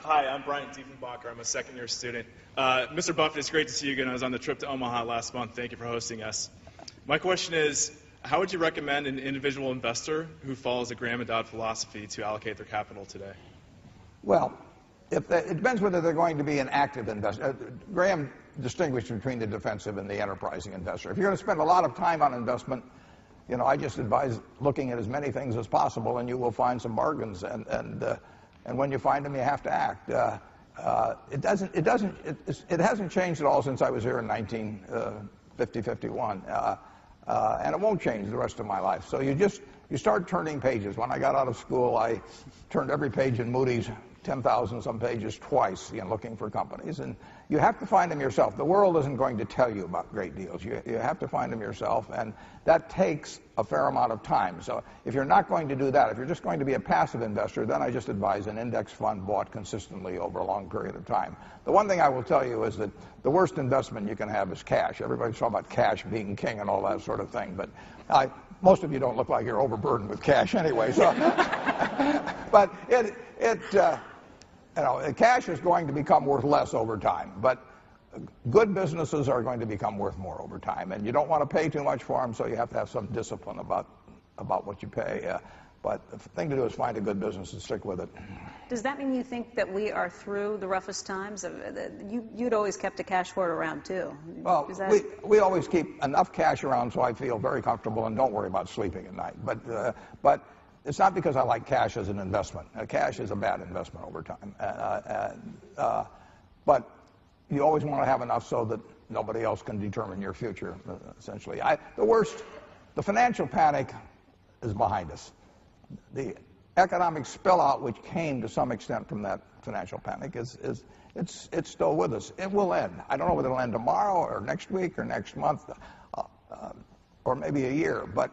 Hi, I'm Brian Diefenbacher. I'm a second-year student. Mr. Buffett, it's great to see you again. I was on the trip to Omaha last month. Thank you for hosting us. My question is, how would you recommend an individual investor who follows the Graham and Dodd philosophy to allocate their capital today? Well, it depends whether they're going to be an active investor. Graham distinguished between the defensive and the enterprising investor. If you're going to spend a lot of time on investment, you know, I just advise looking at as many things as possible, and you will find some bargains. And when you find them, you have to act. It hasn't changed at all since I was here in 1950-51, and it won't change the rest of my life. So you start turning pages. When I got out of school, I turned every page in Moody's, 10,000 some pages, twice, you know, looking for companies. And you have to find them yourself. The world isn't going to tell you about great deals. You have to find them yourself, and that takes a fair amount of time. So if you're not going to do that, if you're just going to be a passive investor, then I just advise an index fund bought consistently over a long period of time. The one thing I will tell you is that the worst investment you can have is cash. Everybody's talking about cash being king and all that sort of thing, but most of you don't look like you're overburdened with cash anyway. So, but you know, cash is going to become worth less over time, but good businesses are going to become worth more over time, and you don't want to pay too much for them, so you have to have some discipline about what you pay. But the thing to do is find a good business and stick with it. Does that mean you think that we are through the roughest times? You'd always kept a cash hoard around, too. Well, we always keep enough cash around so I feel very comfortable and don't worry about sleeping at night. But it's not because I like cash as an investment. Cash is a bad investment over time. But you always want to have enough so that nobody else can determine your future, essentially. The financial panic is behind us. The economic spillout, which came to some extent from that financial panic, it's still with us. It will end. I don't know whether it'll end tomorrow or next week or next month or maybe a year, but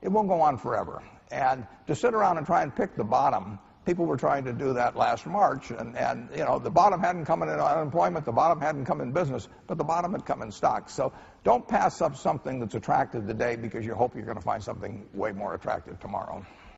it won't go on forever. And to sit around and try and pick the bottom, people were trying to do that last March, and you know, the bottom hadn't come in unemployment, the bottom hadn't come in business, but the bottom had come in stocks. So don't pass up something that's attractive today because you hope you're going to find something way more attractive tomorrow.